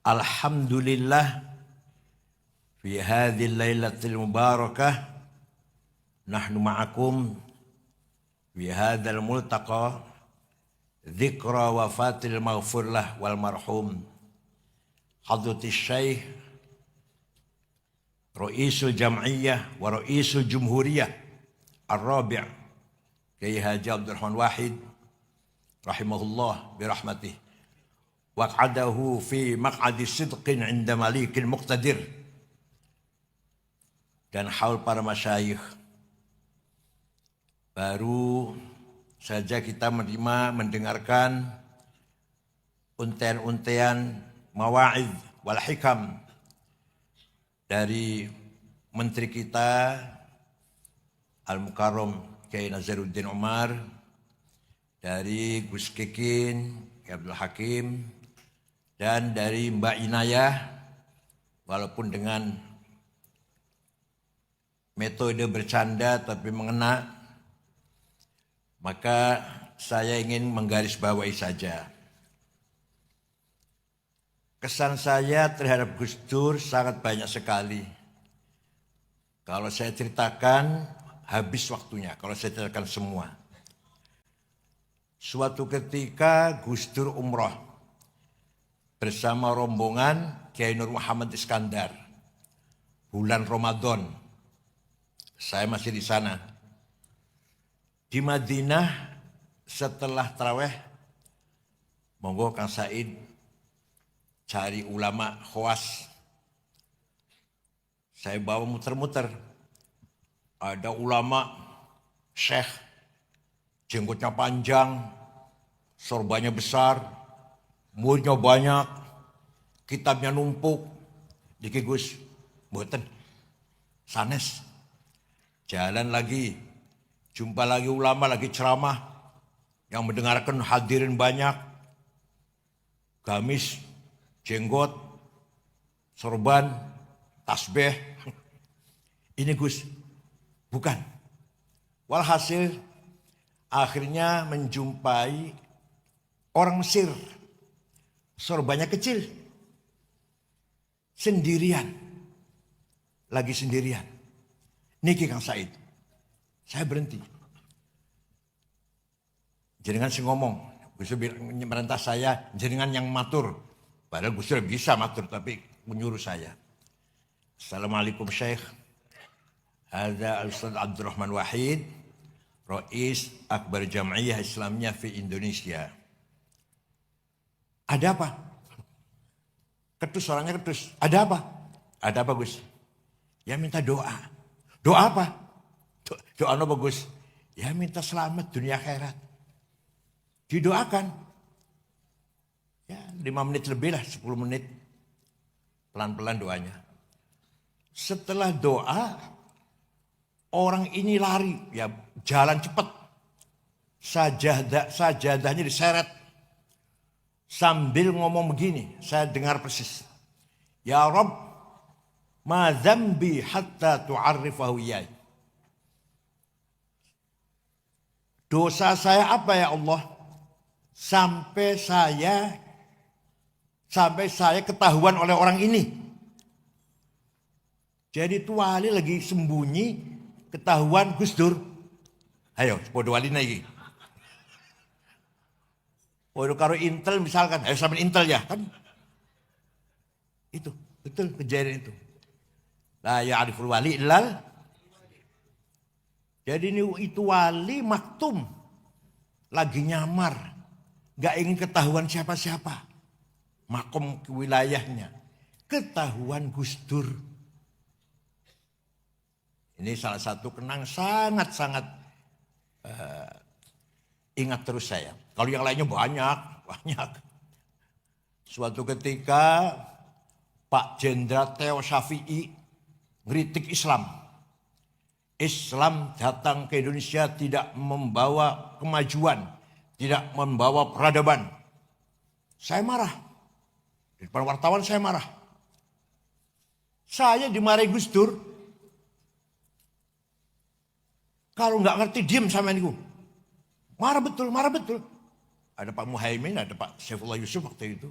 Alhamdulillah fi hadhil lailatil mubarakah nahnu ma'akum fi hadzal multaqa dzikra wafatil maghfurlah wal marhum hadratis syekh Ra'isul Jam'iyah wa Ra'isul Jumhuriyah Ar-Rabi' Kiai Haji Abdul Rahman Wahid rahimahullah birahmatih waq'adahu fi maq'adi sidqin 'inda malikin muqtadir, dan haul para masyayikh. Baru saja kita mendengarkan untean-untean mawa'id wal hikam dari menteri kita Al-Mukarram Kiai Nazaruddin Umar, dari Gus Kikin Kiai Abdul Hakim, dan dari Mbak Inayah, walaupun dengan metode bercanda tapi mengena, maka saya ingin menggarisbawahi saja. Kesan saya terhadap Gus Dur sangat banyak sekali. Kalau saya ceritakan, habis waktunya kalau saya ceritakan semua. Suatu ketika Gus Dur umroh bersama rombongan Kiai Nur Muhammad Iskandar. Bulan Ramadan. Saya masih di sana. Di Madinah setelah tarawih, monggo Kang Said cari ulama khawas. Saya bawa muter-muter. Ada ulama syekh, jenggotnya panjang, sorbannya besar, muridnya banyak, kitabnya numpuk. Diki Gus, mboten sanes. Jalan lagi, jumpa lagi ulama lagi ceramah, yang mendengarkan hadirin banyak, gamis, jenggot, sorban, tasbih. Ini Gus, bukan. Walhasil akhirnya menjumpai orang Mesir, sorbannya kecil, sendirian, lagi sendirian. Niki Kang Said, saya berhenti. Jenengan sih ngomong, Gus merintah saya, jenengan yang matur. Padahal Gus bisa matur, tapi menyuruh saya. Assalamualaikum Syekh. Ada Al-Ustaz Abdul Rahman Wahid, Rais Akbar Jam'iyah Islamiyah fi Indonesia. Ada apa? Ketus, orangnya ketus. Ada apa? Ada apa Gus? Ya minta doa. Doa apa? Doa apa Gus? Ya minta selamat dunia akhirat. Didoakan. Ya 5 menit lebih lah, 10 menit. Pelan-pelan doanya. Setelah doa, orang ini lari, ya jalan cepat. Sajadahnya diseret. Sambil ngomong begini, saya dengar persis. Ya Rabb, ma dzambi hatta tu'arrifahu iyai. Dosa saya apa ya Allah? Sampai saya ketahuan oleh orang ini. Jadi itu wali lagi sembunyi, ketahuan Gus Dur. Ayo, podo wali lagi. Podo karo Intel misalkan, ayo sampai Intel ya kan? Itu, betul kejadian itu. La ya'riful wali illal. Jadi ini itu wali maktum. Lagi nyamar. Gak ingin ketahuan siapa-siapa. Makom ke wilayahnya. Ketahuan Gus Dur. Ini salah satu kenang sangat-sangat ingat terus saya. Kalau yang lainnya banyak. Suatu ketika Pak Jenderal Theo Syafi'i ngeritik Islam. Islam datang ke Indonesia tidak membawa kemajuan, tidak membawa peradaban. Saya marah. Di depan wartawan saya marah. Saya dimarahi Gus Dur. Kalau nggak ngerti diem sama niku. Marah betul. Ada Pak Muhaimin, ada Pak Saifullah Yusuf waktu itu.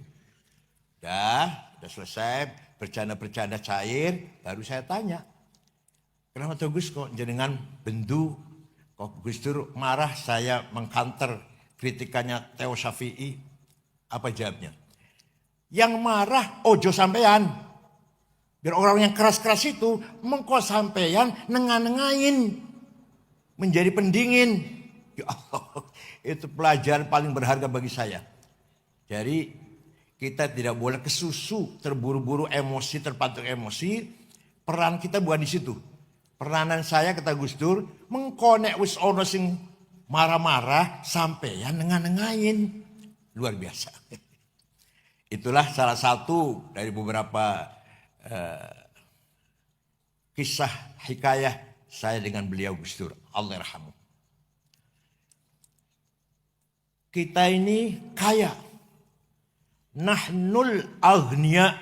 Udah Sudah selesai bercanda-bercanda cair, baru saya tanya, kenapa tuh Gus kok jenengan bendu, kok Gus Dur marah saya mengkanter kritikannya Theo Syafi'i? Apa jawabnya? Yang marah ojo sampean. Biar orang yang keras-keras itu mengko sampean nengah-nengahin, menjadi pendingin. Ya Allah, itu pelajaran paling berharga bagi saya. Jadi kita tidak boleh kesusu, terburu-buru emosi, terpatuk emosi. Peran kita bukan di situ. Peranan saya kata Gus Dur, mengkonek wis ono sing marah-marah sampeyan nengah-nengahin. Luar biasa. Itulah salah satu dari beberapa kisah hikayah saya dengan beliau Gus Dur. Allah yarhamu. Kita ini kaya. Nahnul aghnia.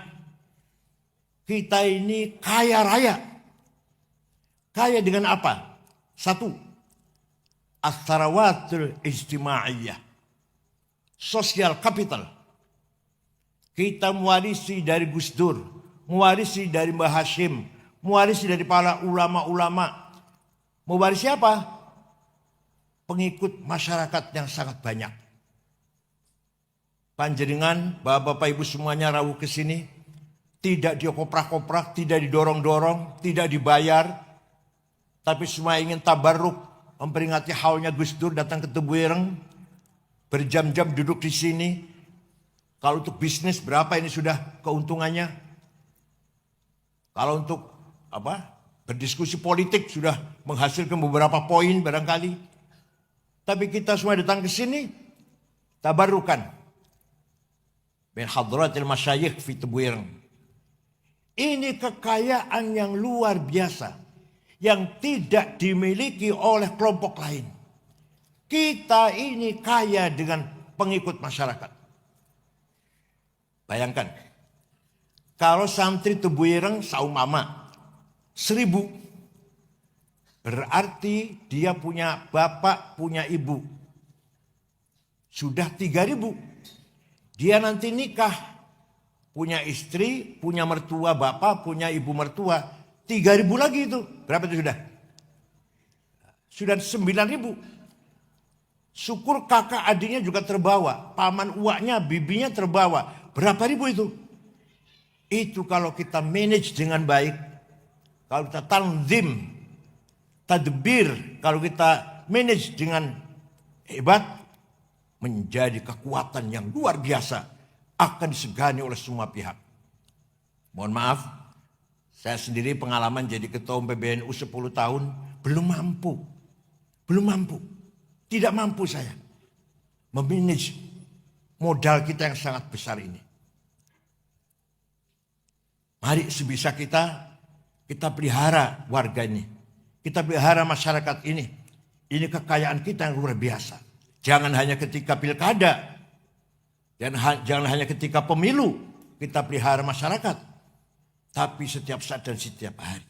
Kita ini kaya raya. Kaya dengan apa? Satu, as-sarawatul ijtimaiyah. Sosial capital. Kita mewarisi dari Gus Dur, mewarisi dari Mbah Hashim, mewarisi dari para ulama-ulama. Mewarisi apa? Pengikut masyarakat yang sangat banyak. Panjenengan, bapak-bapak ibu semuanya rawuh ke sini, tidak dioprak-oprak, tidak didorong-dorong, tidak dibayar, tapi semua ingin tabarruk, memperingati haulnya Gus Dur datang ke Tebuireng, berjam-jam duduk di sini. Kalau untuk bisnis berapa ini sudah keuntungannya? Kalau untuk berdiskusi politik sudah menghasilkan beberapa poin barangkali. Tapi kita semua datang ke sini tabarrukan min hadratil masyayikh fi Tebuireng. Ini kekayaan yang luar biasa yang tidak dimiliki oleh kelompok lain. Kita ini kaya dengan pengikut masyarakat. Bayangkan, kalau santri Tebuireng saumpama 1000, berarti dia punya bapak, punya ibu. Sudah 3000. Dia nanti nikah, punya istri, punya mertua bapak, punya ibu mertua. 3000 lagi itu. Berapa itu sudah? Sudah 9000. Syukur kakak adiknya juga terbawa. Paman uaknya, bibinya terbawa. Berapa ribu itu? Itu kalau kita manage dengan baik. Kalau kita tanzim, tadbir. Kalau kita manage dengan hebat. Menjadi kekuatan yang luar biasa. Akan disegani oleh semua pihak. Mohon maaf. Saya sendiri pengalaman jadi ketua PBNU 10 tahun. Belum mampu. Belum mampu. Tidak mampu saya. Memanage modal kita yang sangat besar ini. Mari sebisa kita pelihara warga ini. Kita pelihara masyarakat ini. Ini kekayaan kita yang luar biasa. Jangan hanya ketika pilkada. Jangan hanya ketika pemilu. Kita pelihara masyarakat. Tapi setiap saat dan setiap hari.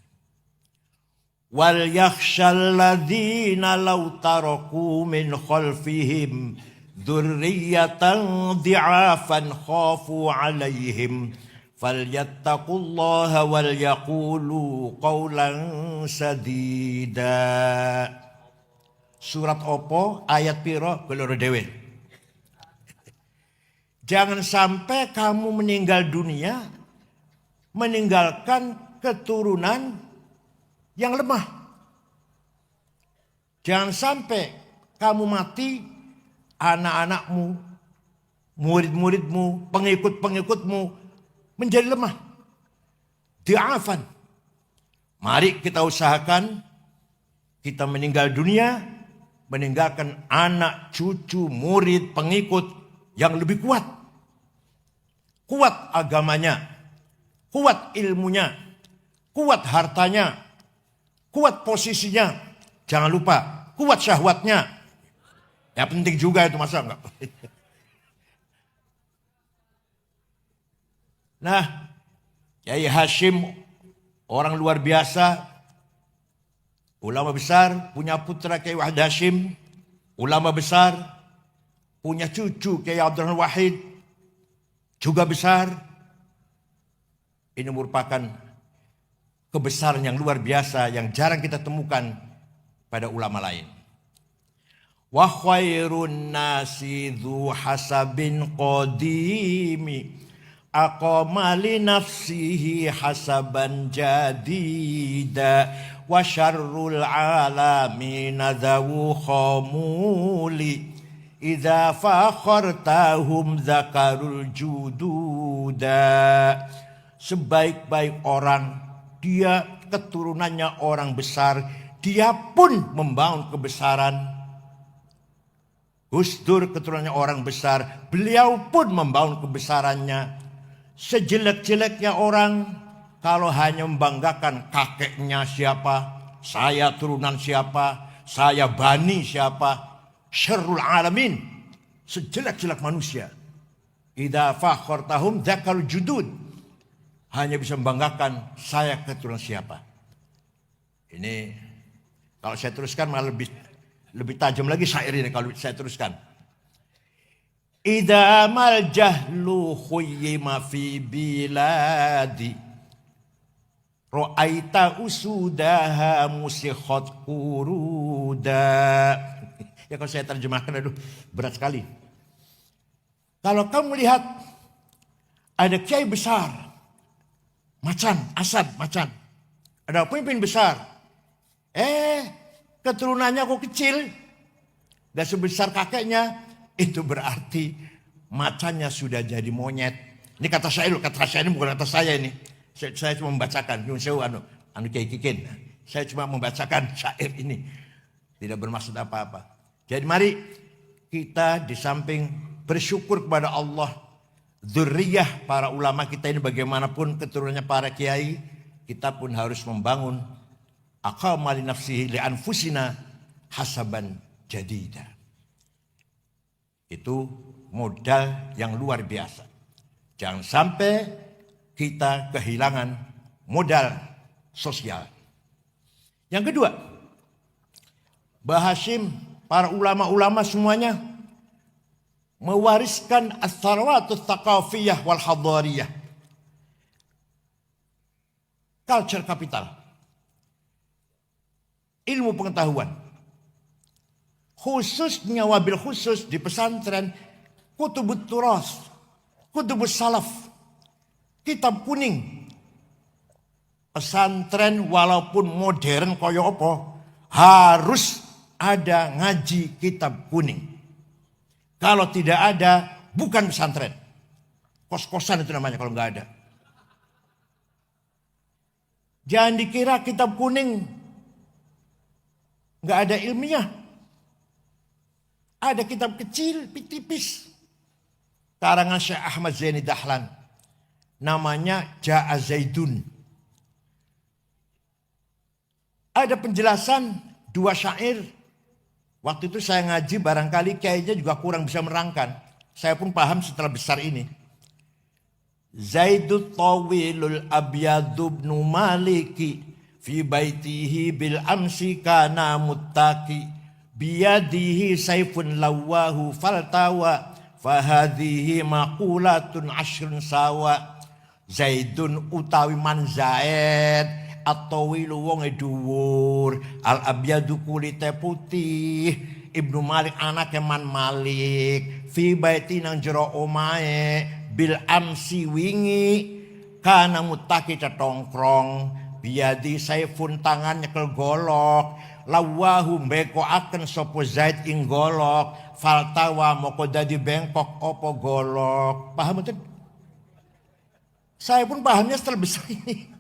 Wal yakhshal ladzina law taraku min khalfihim dzurriyyatan dhi'afan khafu 'alaihim falyattaqullaha wal yaqulu qawlan sadida. Surat opo ayat piro keloro dewe. Jangan sampai kamu meninggal dunia meninggalkan keturunan yang lemah. Jangan sampai kamu mati, anak-anakmu, murid-muridmu, pengikut-pengikutmu menjadi lemah. Di'afan. Mari kita usahakan kita meninggal dunia, meninggalkan anak, cucu, murid, pengikut yang lebih kuat. Kuat agamanya, kuat ilmunya, kuat hartanya, kuat posisinya. Jangan lupa, kuat syahwatnya. Ya penting juga itu, masa enggak? Nah, Kiai Hashim orang luar biasa. Ulama besar, punya putra Kiai Wahid Hashim. Ulama besar, punya cucu Kiai Abdurrahman Wahid. Juga besar. Ini merupakan kebesaran yang luar biasa yang jarang kita temukan pada ulama lain. Wa khairun nasi dzu hasabin qadimi aqama li nafsihi hasaban jadida wa syarrul alamin dzawu khamuli idza fakhartahum zakarul jududa. Sebaik-baik orang, dia keturunannya orang besar, dia pun membangun kebesaran. Gus Dur keturunannya orang besar, beliau pun membangun kebesarannya. Sejelek-jeleknya orang, kalau hanya membanggakan kakeknya siapa, saya turunan siapa, saya bani siapa, syarrul alamin, sejelek-jelek manusia. Idza fakhartahum dzakal judud, hanya bisa membanggakan saya keturunan siapa. Ini kalau saya teruskan malah lebih tajam lagi syair ini kalau saya teruskan. Idza mal jahlu khuyyima fi biladi ra'aita usudaha musikhat quruda. Ya kalau saya terjemahkan aduh berat sekali. Kalau kamu lihat ada kiai besar, Macan, Asad, Macan. Ada pemimpin besar. Keturunannya kok kecil. Dan sebesar kakeknya. Itu berarti macannya sudah jadi monyet. Ini kata saya ini bukan kata saya ini. Saya cuma membacakan. Anu Kiai Kikin. Saya cuma membacakan syair ini. Tidak bermaksud apa-apa. Jadi mari kita di samping bersyukur kepada Allah, dzurriyyah para ulama kita ini bagaimanapun keturunannya para kiai, kita pun harus membangun aqama li nafsihi li anfusina hasaban jadida. Itu modal yang luar biasa. Jangan sampai kita kehilangan modal sosial. Yang kedua, Mbah Hashim, para ulama-ulama semuanya mewariskan as-sarwatut thaqafiyah wal hadariyah. Culture capital. Ilmu pengetahuan. Khususnya wabil khusus di pesantren kutubut turas, kutubus salaf, kitab kuning. Pesantren walaupun modern kaya apa, harus ada ngaji kitab kuning. Kalau tidak ada, bukan pesantren. Kos-kosan itu namanya kalau nggak ada. Jangan dikira kitab kuning nggak ada ilmiah. Ada kitab kecil, tipis. Karangan Syekh Ahmad Zaini Dahlan. Namanya Ja'a Zaidun. Ada penjelasan 2 syair. Waktu itu saya ngaji barangkali kayaknya juga kurang bisa merangkan. Saya pun paham setelah besar ini. Zaidut tawilul abyadu ibnu maliki fi baitihi bil amsi kana muttaqi biyadihi saifun lawahu faltawa fahadhihi maqulatun ashrun sawa. Zaidun utawi man Zaid at-tawilu wong dhuwur, al-abyadu kulite putih, Ibnu Malik anake man Malik, fi baiti nang jero omahe, bil amsi wingi, kana mutaki cetongkrong, biadi saifun tangan nyekel golok, lawahu bekoaken sapa Zaid ing golok, faltawa moko dadi bengkok apa golok. Paham betul? Saya pun pahamnya setelah besar ini.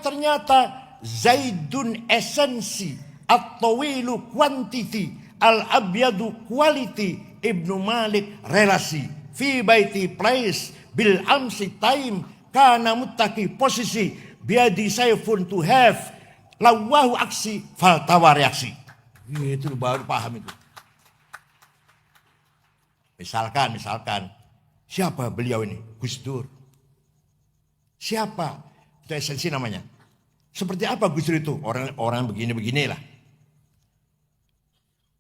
Ternyata Zaidun esensi, at-tawilu quantity, al-abyadu quality, Ibnu Malik relasi, fi baiti place, bil amsi time, kana muttaqi posisi, biadi saifun to have, lawahu aksi, faltawa reaksi. Itu baru paham itu. Misalkan, siapa beliau ini? Gus Dur. Siapa? Itu esensi namanya. Seperti apa Gus Dur itu? Orang begini-beginilah.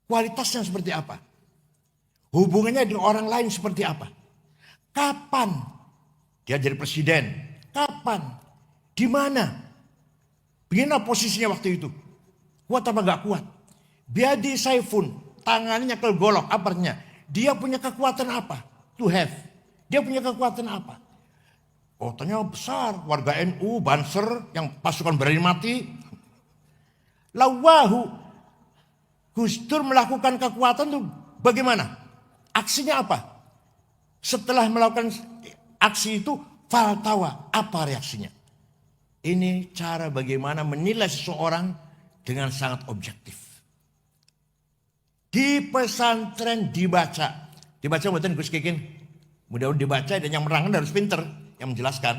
Kualitasnya seperti apa? Hubungannya dengan orang lain seperti apa? Kapan dia jadi presiden? Kapan? Di mana? Bagaimana posisinya waktu itu? Kuat apa gak kuat? Biadi saifun, tangannya kelgolok, apa artinya? Dia punya kekuatan apa? To have. Dia punya kekuatan apa? Kotanya besar, warga NU, Banser, yang pasukan berani mati. Lawahu, Gus Dur melakukan kekuatan itu bagaimana? Aksinya apa? Setelah melakukan aksi itu, faltawa, apa reaksinya? Ini cara bagaimana menilai seseorang dengan sangat objektif. Di pesantren dibaca. Dibaca buatan Gus Kikin. Mudah-mudahan dibaca dan yang menerangkan harus pinter. Yang menjelaskan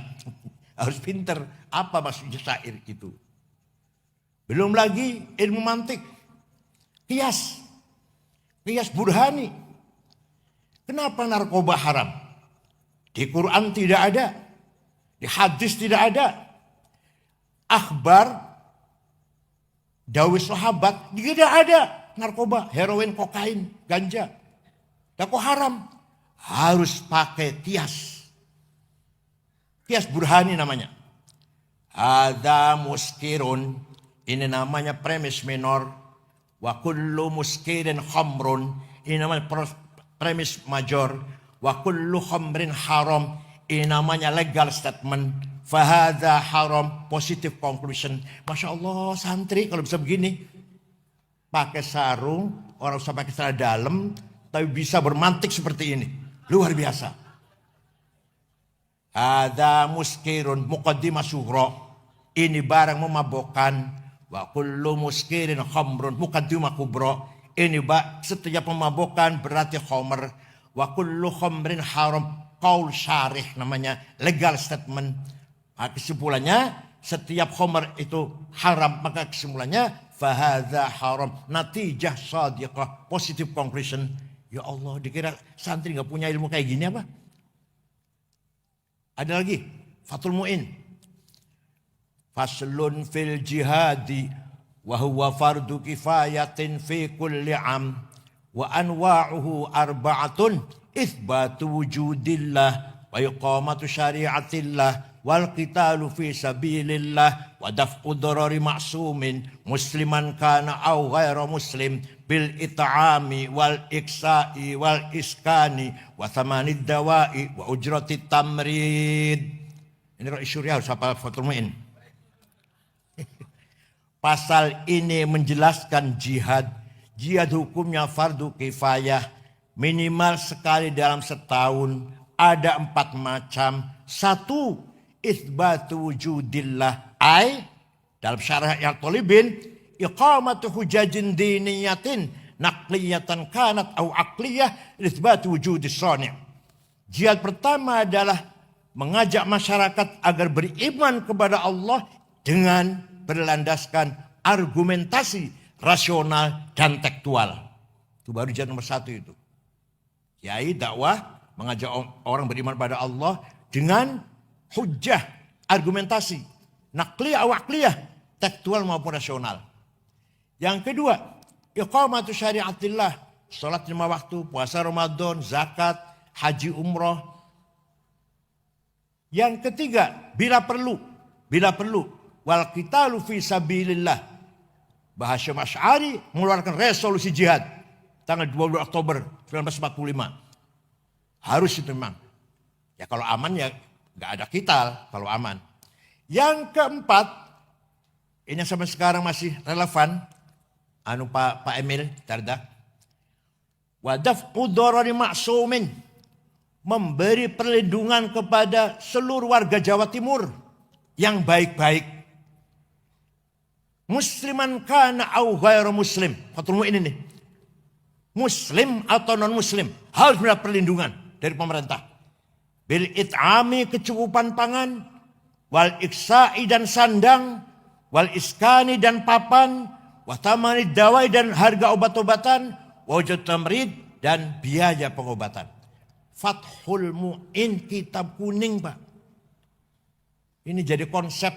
harus pinter. Apa maksudnya syair itu. Belum lagi ilmu mantik. Qiyas. Qiyas burhani. Kenapa narkoba haram? Di Quran tidak ada. Di hadis tidak ada. Akhbar. Dawi sahabat. Tidak ada. Narkoba, heroin, kokain, ganja. Dan kok haram? Harus pakai qiyas. Qiyas burhani namanya. Ada muskirun. Ini namanya premis minor. Wa kullu muskirin khamrun. Ini namanya premis major. Wa kullu khamrin haram. Ini namanya legal statement. Fahadha haram. Positive conclusion. Masya Allah santri kalau bisa begini. Pakai sarung, orang usah pakai celana dalam, tapi bisa bermantik seperti ini. Luar biasa. Ada muskirun muqaddimah sughra. Ini barang memabokkan. Wa kullu muskirin khamrun muqaddimah kubra. Ini setiap memabokkan berarti khamr. Wa kullu khamrin haram. Qaul syarih namanya legal statement. Nah, kesimpulannya setiap khamr itu haram, maka kesimpulannya fahadha haram, natijah sadiqah, positive conclusion. Ya Allah, dikira santri gak punya ilmu kayak gini apa? Ada lagi, Fathul Mu'in. Faslun fil jihadi, wa huwa fardu kifayatin fi kulli am, wa anwa'uhu arba'atun, ithbatu wujudillah, wa iqamatu syariatillah, wal qitalu fi sabilillah wa daf'u darari ma'sumin musliman kana aw ghairu muslim bil it'ami wal iksa'i wal iskani wa thamanid dawa'i wa ujratit tamrid. Ini Rais Syuriah harus hafal Fathul Mu'in. Pasal ini menjelaskan jihad. Jihad hukumnya fardu kifayah, minimal sekali dalam setahun. Ada 4 macam. 1, itsbatu wujudillah, dalam syarah yang tolibin, iqamatu hujajin diniyatin naqliyatan kanat au aqliyah itsbatu wujudis sani'. Jihad pertama adalah mengajak masyarakat agar beriman kepada Allah dengan berlandaskan argumentasi rasional dan tekstual. Itu baru jihad nomor 1 itu. Kiai dakwah mengajak orang beriman pada Allah dengan hujjah, argumentasi, naqliyah atau aqliyah, tekstual maupun rasional. Yang kedua, iqamatu syariatillah, salat 5 waktu, puasa Ramadan, zakat, haji umroh. Yang ketiga, bila perlu, wal qitalu fi sabilillah. Bahasa Asy'ari mengeluarkan resolusi jihad tanggal 22 Oktober 1945. Harus itu memang. Ya kalau aman ya gak ada qital kalau aman. Yang keempat, ini sampai sekarang masih relevan, Pak Emil Dardak. Wadaf'u darari ma'sumin, memberi perlindungan kepada seluruh warga Jawa Timur yang baik-baik. Musliman kana au ghairu muslim. Fathul Mu'in ini. Muslim atau non muslim harus mendapat perlindungan dari pemerintah. Bil it'ami, kecukupan pangan, wal iksa'i dan sandang, wal iskani dan papan, wa thamanid dawai dan harga obat-obatan, wa wujud tamrid dan biaya pengobatan. Fathul Mu'in, kitab kuning Pak. Ini jadi konsep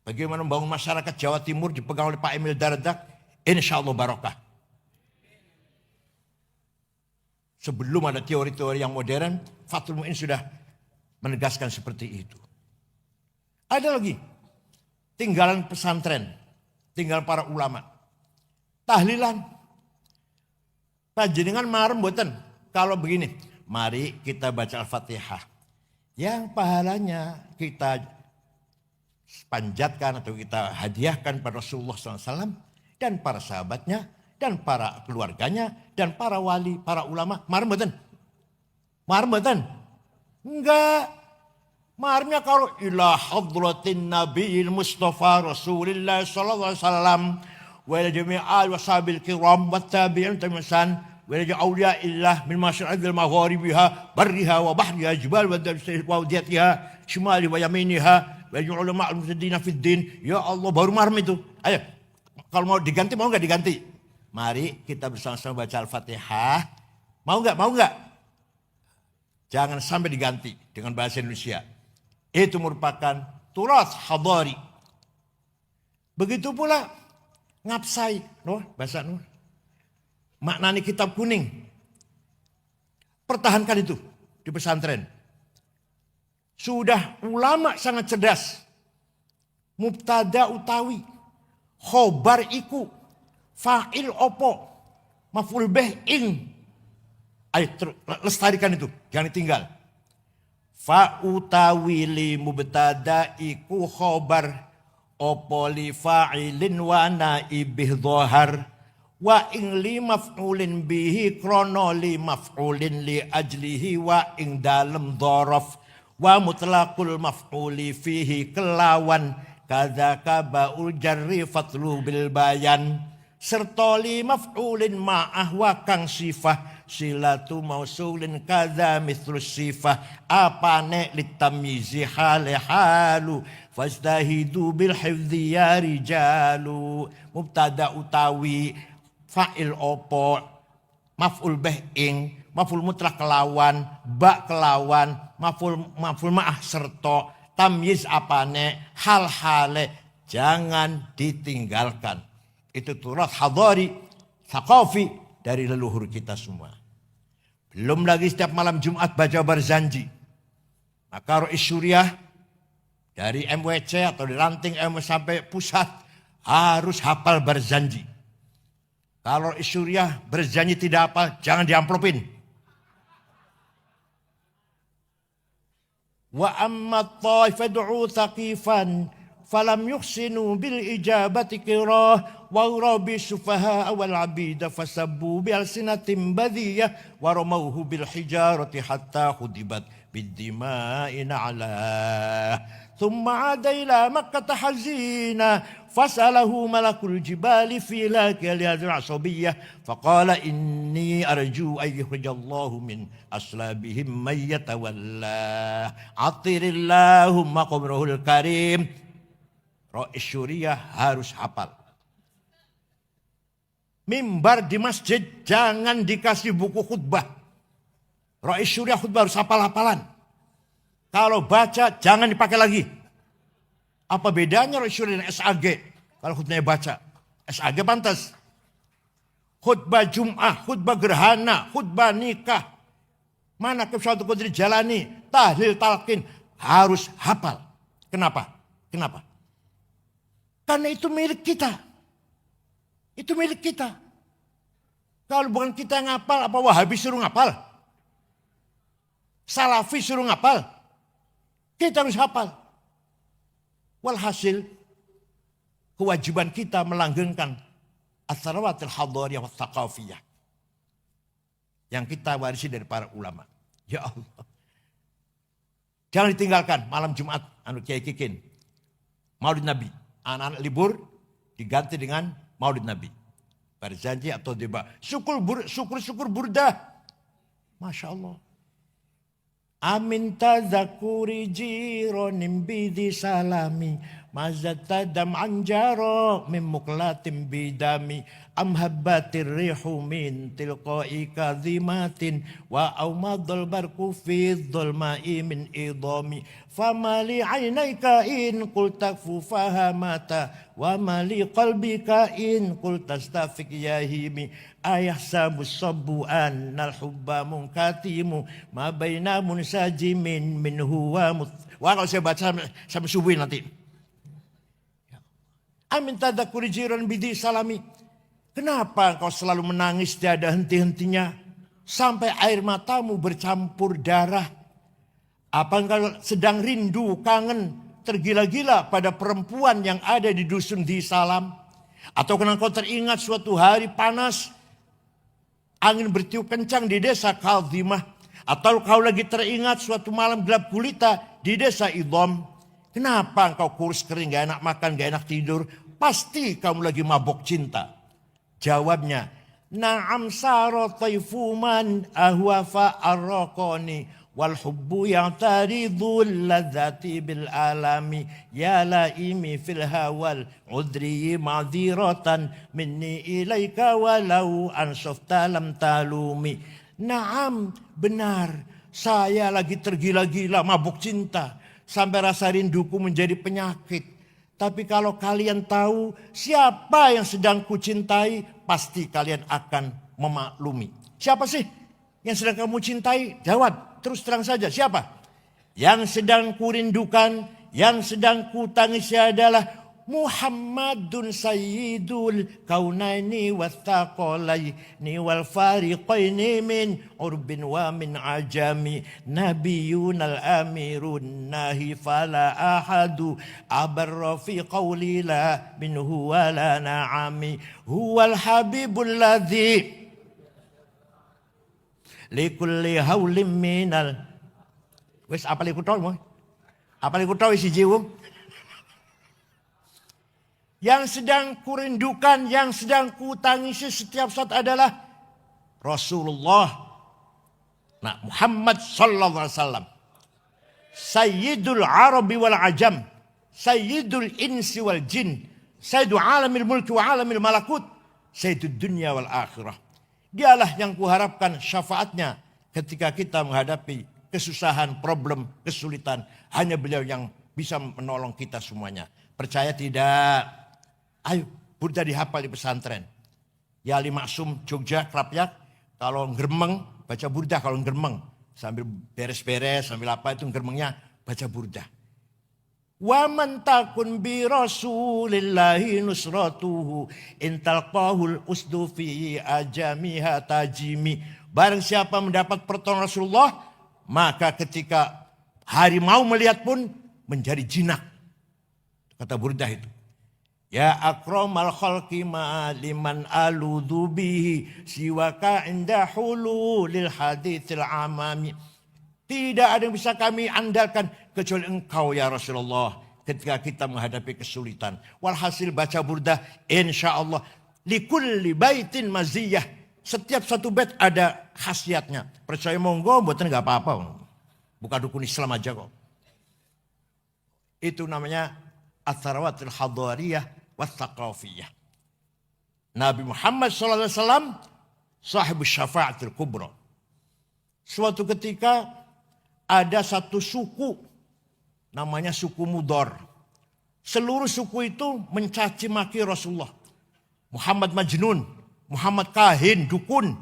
bagaimana membangun masyarakat Jawa Timur dipegang oleh Pak Emil Dardak. Insya Allah barokah. Sebelum ada teori-teori yang modern, Fathul Mu'in sudah menegaskan seperti itu. Ada lagi, tinggalan pesantren, tinggalan para ulama. Tahlilan. Panjenengan marem mboten kalau begini, mari kita baca Al-Fatihah. Yang pahalanya kita panjatkan atau kita hadiahkan pada Rasulullah SAW dan para sahabatnya dan para keluarganya dan para wali, para ulama. Marem mboten? Marem mboten? Enggak. Maremnya kalau ila hadratin nabiyil mustafa Rasulillah sallallahu alaihi wasallam wa ila jami'al washabil kiram wat tabi'in tamisan wa ila awliya illah min masyariqil magharibiha barriha wa bahriha jibal wa wadiyatiha shimali wa yaminiha wa ulama al-mutaddina fid din. Ya Allah, baru marem itu. Ayo, kalau mau diganti mau enggak diganti? Mari kita bersama-sama baca Al-Fatihah. Mau enggak? Mau enggak? Jangan sampai diganti dengan bahasa Indonesia. Itu merupakan turas hadari. Begitu pula ngapsai, bahasa maknani kitab kuning. Pertahankan itu di pesantren. Sudah ulama sangat cerdas. Mubtada utawi, khobar iku, fa'il opo, maf'ul bih ing. Ayo lestarikan itu, jangan ditinggal. Fa utawi li mubtada iku khobar opo li fa'ilin wa naibih dhahar wa ing li maf'ulin bihi krono li maf'ulin li ajlihi wa ing dalem dhorof wa mutlaqul maf'uli fihi kelawan kadzaka ba'ul jarri fatlu bil bayan serta li maf'ulin ma'ah wa kang sifah silatu mausulin kadza mithlus sifah apane litamyizi hale halu fastahidu bil hifdzi ya rijalu. Mubtada utawi fa'il opo maf'ul bih ing maf'ul mutlaq kelawan ba kelawan maf'ul ma'ah serta tamyiz apane hal hale jangan ditinggalkan. Itu turas hadari thaqafi dari leluhur kita semua. Belum lagi setiap malam Jumat baca Barzanji. Maka Rois Syuriah dari MWC atau di ranting MW sampai pusat harus hafal Barzanji. Kalau Rois Syuriah berjanji tidak hafal, jangan diamplopin. Wa amma at-ta'ifa du'u thaqifan falam yuhsinu bil ijabati qirah wa rabi sufaha wal abida fasabbu bi alsinatin badiyah wa ramawhu bil hijarati hatta khudibat bid dima'i na'la thumma 'ada ila makkah hazina fasalahu malakul jibali fi lakal asabiyah faqala inni arju ay yukhrijallahu min aslabihim may yatawalla atirillahumma qabrahul karim. Rois Syuriah harus hafal. Mimbar di masjid jangan dikasih buku khutbah. Rois Syuriah khutbah harus hafal-hafalan. Kalau baca jangan dipakai lagi. Apa bedanya Rois Syuriah dan SAG? Kalau khutbahnya baca. SAG pantas. Khutbah Jum'ah, khutbah gerhana, khutbah nikah. Mana suatu kudri jalani, tahlil talqin. Harus hafal. Kenapa? Kenapa? Karena itu milik kita. Itu milik kita. Kalau bukan kita yang ngapal, apa Wahabi suruh ngapal? Salafi suruh ngapal? Kita harus hafal. Walhasil, kewajiban kita melanggengkan as-salawatul hadariyah wa thaqafiyah. Yang kita warisi dari para ulama. Ya Allah. Jangan ditinggalkan malam Jumat, Kiai Kikin. Maulid Nabi. Anak-anak libur diganti dengan Maulid Nabi. Barzanji atau deba. Syukur burdah. Masya Allah. Amin tazakuri jironim bidi salami. Mazatadam anjaro min muklatim bidami. Amhabbatir rihu min tilqai kadhimatin. Wa awmadul barku fi dhulma'i min idhami. Famali aynayka in qul takfu fahamata. Wa mali qalbika in qul tastafik yahimi. Ayahsabu sabbu annal hubba munkatimu. Ma baina munsajimin minhu Wah kalau saya baca sampai subuh nanti. Amin tadakuri jiran bidi salami. Kenapa kau selalu menangis tiada henti-hentinya? Sampai air matamu bercampur darah. Apa engkau sedang rindu, kangen, tergila-gila pada perempuan yang ada di dusun di Salam? Atau kenapa kau teringat suatu hari panas, angin bertiup kencang di desa Kaldimah? Atau kau lagi teringat suatu malam gelap gulita di desa Idom? Kenapa engkau kurus kering, gak enak makan, gak enak tidur? Pasti kamu lagi mabok cinta. Jawabnya, na'am saro taifuman ahwafa arraqani wal hubbu ya'taridul ladzati bil alami ya laimi fil hawal udri ma'dziratan minni ilaika walau ansafta lam talumi. Na'am, benar, saya lagi tergila-gila mabuk cinta sampai rasa rinduku menjadi penyakit. Tapi kalau kalian tahu siapa yang sedang kucintai, pasti kalian akan memaklumi. Siapa sih yang sedang kamu cintai? Jawab, terus terang saja. Siapa? Yang sedang kurindukan, yang sedang kutangisi adalah Muhammadun sayyidul kaunaini wathaqalaini wal fariqaini min urbin wa min ajami nabiyunal amirun nahi fala ahadu abarra fi qawli la minhu wala na'ami huwal habibul ladzi likulli haulim minal wis apa liku tau mo apa liku tau isi jiwa. Yang sedang kurindukan, yang sedang kutangisi setiap saat adalah Rasulullah. Nah, Muhammad sallallahu alaihi wasallam. Sayyidul Arabi wal Ajam, Sayyidul Insi wal Jin, Sayyidul Alamil Mulki wa Alamil Malakut, Sayyidul Dunya wal Akhirah. Dialah yang kuharapkan syafaatnya ketika kita menghadapi kesusahan, problem, kesulitan. Hanya beliau yang bisa menolong kita semuanya. Percaya tidak? Ayo, burda dihafal di pesantren. Ya Ali Maksum, Jogja, Krapyak. Kalau ngeremeng, baca burda kalau ngeremeng. Sambil beres-beres, sambil apa itu ngeremengnya, baca burda. Wa man takun bi rasulillahi nusratuhu intalqahul usdu fi ajamiha tajimi. Barang siapa mendapat pertolongan Rasulullah, maka ketika harimau melihat pun menjadi jinak. Kata burda itu. Ya akramal khalqi ma liman aludhu bihi siwaka inda hululil hadithil amami. Tidak ada yang bisa kami andalkan kecuali engkau ya Rasulullah ketika kita menghadapi kesulitan. Walhasil baca burda insyaallah likulli baitin maziyah. Setiap satu bait ada khasiatnya. Percaya monggo mboten enggak apa-apa. Bukan dukun Islam aja kok. Itu namanya Atharawatul Hadariyah Wathaqafiyah. Nabi Muhammad SAW sahibus syafa'atul kubra. Suatu ketika ada satu suku namanya suku Mudor. Seluruh suku itu mencaci maki Rasulullah. Muhammad Majnun, Muhammad Kahin, Dukun.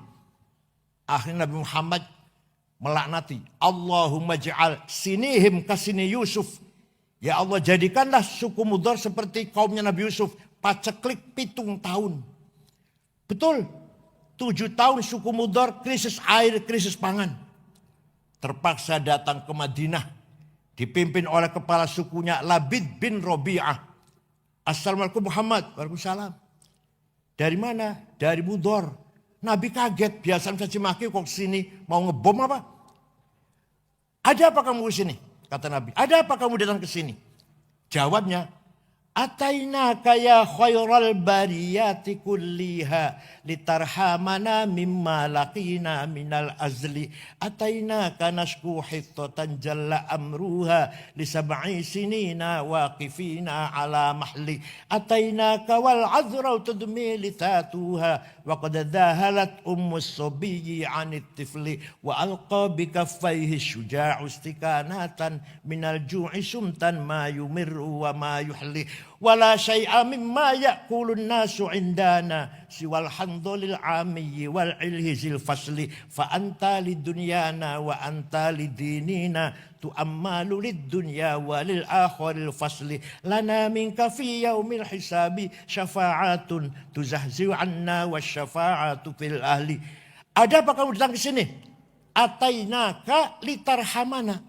Akhirnya Nabi Muhammad melaknati. Allahumma ja'al sinihim kasini Yusuf. Ya Allah jadikanlah suku Mudor seperti kaumnya Nabi Yusuf. Paceklik 7 tahun. Betul. 7 tahun suku Mudor krisis air, krisis pangan. Terpaksa datang ke Madinah. Dipimpin oleh kepala sukunya Labid bin Robi'ah. Assalamualaikum Muhammad. Waalaikumsalam. Dari mana? Dari Mudor. Nabi kaget. Biasa mencaci maki kok kesini. Mau ngebom apa? Ada apa kamu kesini? Kata Nabi, ada apa kamu datang ke sini? Jawabnya, atainaka ya khairal bariyati kulliha litarhamana mimma laqina minal azli. Atainaka nashku hittatan jalla amruha li sab'i sinina waqifina ala mahli. Atainaka wal azra tudmi litatuha wa qad dahalat ummus sabiyyi 'anit tifli wa alqa bi kaffaihi syuja'u istikanatan minal ju'i sumtan ma yumirru wa ma yuhli. Wala syai'a mimma ya'kulun nasu indana siwal handolil amiyyi wal ilhizil fasli fa anta lidunyana wa anta lidinina tu'ammalu lid-dunya walil akhiril fasli lana minka fi yaumil hisabi syafa'atun tuzahzi'u anna wasyafa'atu fil ahli. Ada apa kamu datang ke sini? Atainaka litarhamana.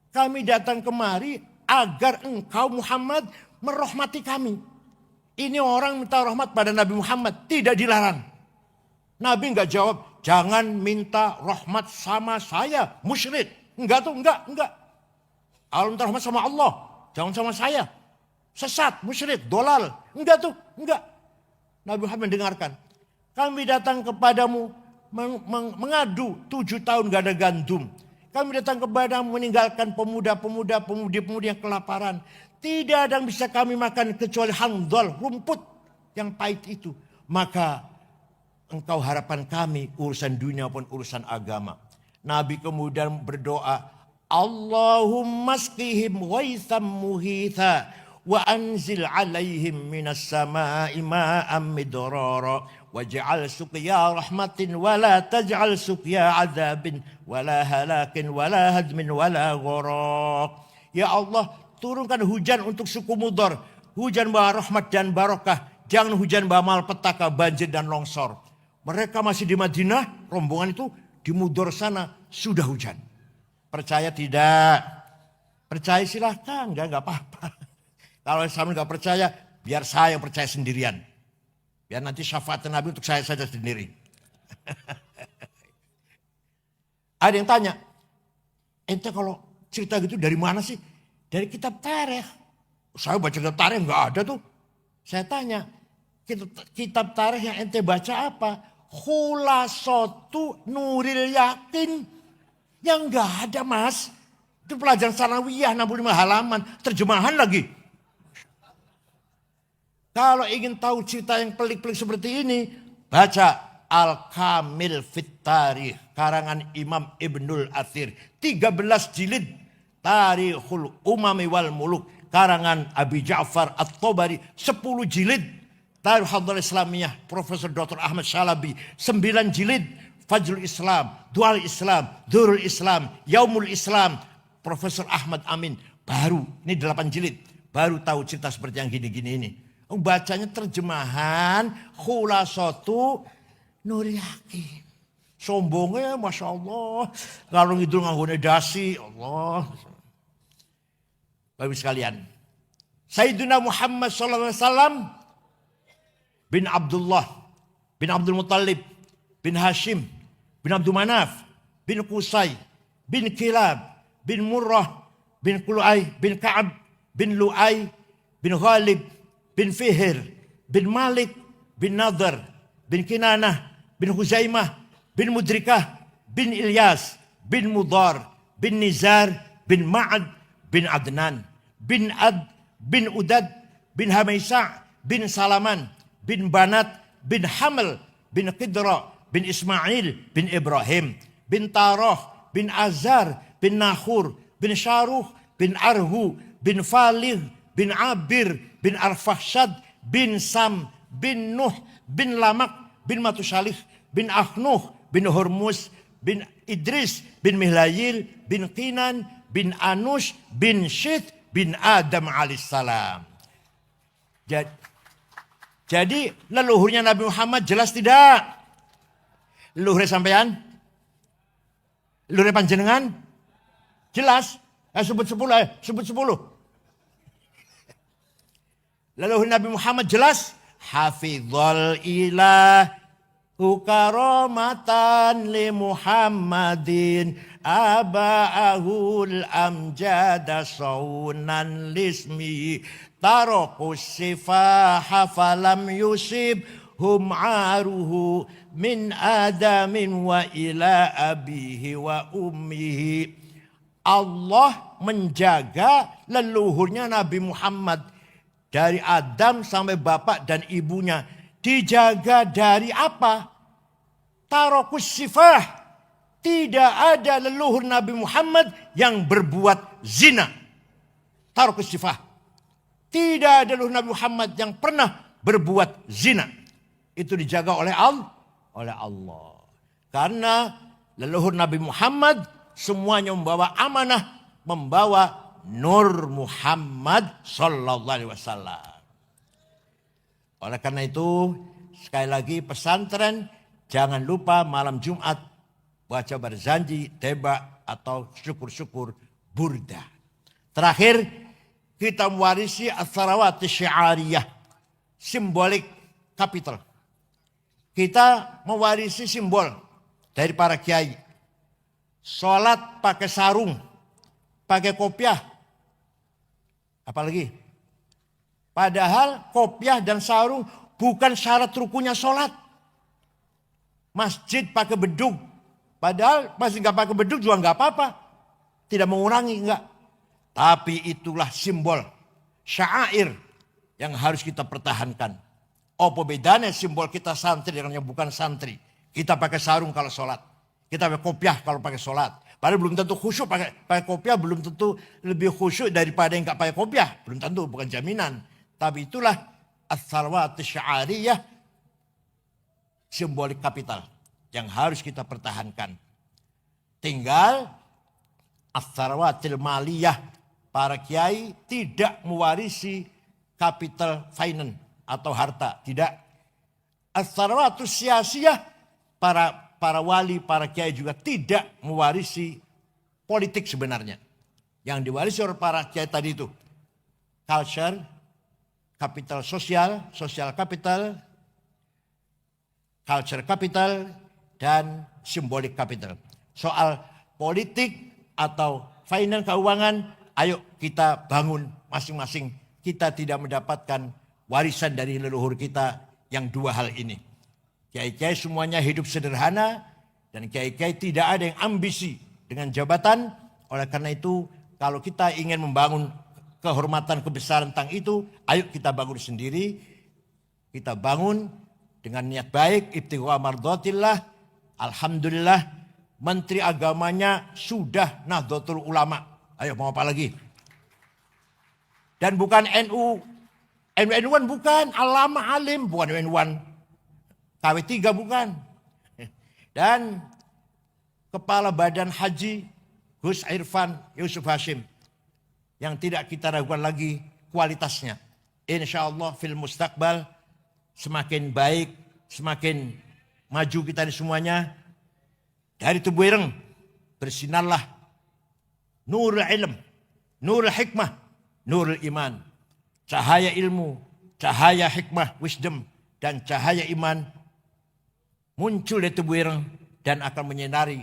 Kami datang kemari agar engkau Muhammad merahmati kami. Ini orang minta rahmat pada Nabi Muhammad, tidak dilarang. Nabi enggak jawab, jangan minta rahmat sama saya, musyrik. Enggak tuh, enggak. Kalau minta rahmat sama Allah, jangan sama saya. Sesat, musyrik, dolal. Enggak tuh, enggak. Nabi Muhammad mendengarkan. Kami datang kepadamu mengadu 7 tahun gak ada gandum. Kami datang kepadamu meninggalkan pemuda-pemuda, pemudi-pemudi yang kelaparan. Tidak ada yang bisa kami makan kecuali handal, rumput yang pahit itu. Maka engkau harapan kami urusan dunia pun urusan agama. Nabi kemudian berdoa, Allahumma asqihim ghaitham muhitha wa anzil alaihim minas sama'i ma'am midrara waj'al suqya rahmatin wa la taj'al suqya azabin wa la halakin wa la hadmin wa la gharaq. Ya Allah, turunkan hujan untuk suku Mudhar, hujan bawa rahmat dan barokah, jangan hujan bawa malapetaka, banjir dan longsor. Mereka masih di Madinah, rombongan itu di Mudhar sana sudah hujan. Percaya tidak? Percaya silahkan, enggak apa-apa. Kalau sama enggak percaya, biar saya percaya sendirian. Biar nanti syafaat Nabi untuk saya saja sendiri. Ada yang tanya, ente kalau cerita gitu dari mana sih? Dari kitab tarikh. Saya baca kitab tarikh enggak ada tuh. Saya tanya, kitab tarikh yang ente baca apa? Khulasatu Nuril Yakin. Yang enggak ada mas. Itu pelajaran sanawiyah 65 halaman. Terjemahan lagi. Kalau ingin tahu cerita yang pelik-pelik seperti ini. Baca Al-Kamil Fit Tarikh. Karangan Imam Ibnul Athir. 13 jilid. Tarikhul Umami wal Muluk. Karangan Abi Ja'far At-Tabari. 10 jilid. Tarikh Hadral Islamiyah Profesor Dr. Ahmad Shalabi 9 jilid. Fajrul Islam, Dual Islam, Durul Islam, Yaumul Islam Profesor Ahmad Amin. Baru ini 8 jilid. Baru tahu cerita seperti yang gini-gini ini. Bacanya terjemahan Khulasatu Nuril Yakin. Sombongnya Masya Allah. Kalau ngidul nganggone dasi Allah. Bapak sekalian, Sayyidina Muhammad SAW bin Abdullah, bin Abdul Muttalib, bin Hashim, bin Abdul Manaf, bin Qusay, bin Kilab, bin Murrah, bin Qulu'ay, bin Ka'ab, bin Lu'ay, bin Ghalib, bin Fihr, bin Malik, bin Nadhr, bin Kinanah, bin Huzaimah, bin Mudrikah, bin Ilyas, bin Mudhar, bin Nizar, bin Ma'ad, bin Adnan, bin Ad, bin Udad, bin Hamaisa', bin Salaman, bin Banat, bin Haml, bin Qidra, bin Ismail, bin Ibrahim, bin Tarah, bin Azar, bin Nahur, bin Syaruh, bin Arhu, bin Faligh, bin Abir, bin Arfahshad, bin Sam, bin Nuh, bin Lamak, bin Matusalih, bin Ahnuh, bin Hormuz, bin Idris, bin Mihlayil, bin Qinan, bin Anush, bin Syith, bin Adam alaihissalam. Jadi leluhurnya Nabi Muhammad jelas tidak? Leluhur sampean? Leluhur panjenengan? Jelas? Sebut 10, sebut 10. Leluhur Nabi Muhammad jelas? Hafizul ilahu karamatan li Muhammadin aba'ahul amjada saunan lismi tarakus sifaha falam yusib hum aruhu min adamin wa ila abihi wa ummihi. Allah menjaga leluhurnya Nabi Muhammad dari Adam sampai bapak dan ibunya. Dijaga dari apa? Tarakus sifah. Tidak ada leluhur Nabi Muhammad yang berbuat zina. Tarakus sifah. Tidak ada leluhur Nabi Muhammad yang pernah berbuat zina. Itu dijaga oleh Allah. Karena leluhur Nabi Muhammad semuanya membawa amanah membawa Nur Muhammad sallallahu alaihi wasallam. Oleh karena itu, sekali lagi pesantren jangan lupa malam Jumat baca berzanji, teba atau syukur-syukur burda. Terakhir, kita mewarisi as-salawat syiariyah, simbolik kapital. Kita mewarisi simbol dari para kiai. Sholat pakai sarung, pakai kopiah. Apalagi? Padahal kopiah dan sarung bukan syarat rukunya sholat. Masjid pakai bedug. Padahal masih nggak pakai bedug juga nggak apa-apa. Tidak mengurangi, enggak. Tapi itulah simbol syair yang harus kita pertahankan. Apa bedanya simbol kita santri dengan yang bukan santri? Kita pakai sarung kalau sholat. Kita pakai kopiah kalau pakai sholat. Padahal belum tentu khusyuk pakai kopiah. Belum tentu lebih khusyuk daripada yang nggak pakai kopiah. Belum tentu, bukan jaminan. Tapi itulah as-salawat syiariyah, simbolik kapital yang harus kita pertahankan. Tinggal as-salawatil maliyah, para kiai tidak mewarisi capital finance atau harta, tidak. As-salawatus siyasiyah, para wali, para kiai juga tidak mewarisi politik sebenarnya. Yang diwarisi oleh para kiai tadi itu culture, capital sosial, social capital, culture capital, dan symbolic capital. Soal politik atau finance, keuangan, ayo kita bangun masing-masing. Kita tidak mendapatkan warisan dari leluhur kita yang dua hal ini. Kiai-kiai semuanya hidup sederhana dan kiai-kiai tidak ada yang ambisi dengan jabatan. Oleh karena itu, kalau kita ingin membangun kehormatan kebesaran tentang itu, ayo kita bangun sendiri. Kita bangun dengan niat baik, ibtigha mardatillah. Alhamdulillah, menteri agamanya sudah Nahdlatul Ulama. Ayo mau apa lagi? Dan bukan NU1 bukan, Alama Alim, bukan NU1. KW3 bukan. Dan Kepala Badan Haji Gus Irfan Yusuf Hashim, yang tidak kita ragukan lagi kualitasnya. Insya Allah fil mustaqbal semakin baik, semakin maju kita di semuanya. Dari tubuh ireng bersinarlah nurul ilm, nurul hikmah, nurul iman. Cahaya ilmu, cahaya hikmah, wisdom, dan cahaya iman muncul di tubuh ireng dan akan menyinari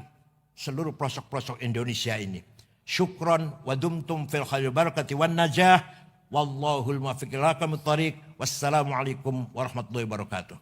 seluruh pelosok-pelosok Indonesia ini. Syukron wa dumtum fil khairi barakati wan najah. Wallahul muwaffiq ila aqwamit thoriq. Wassalamualaikum warahmatullahi wabarakatuh.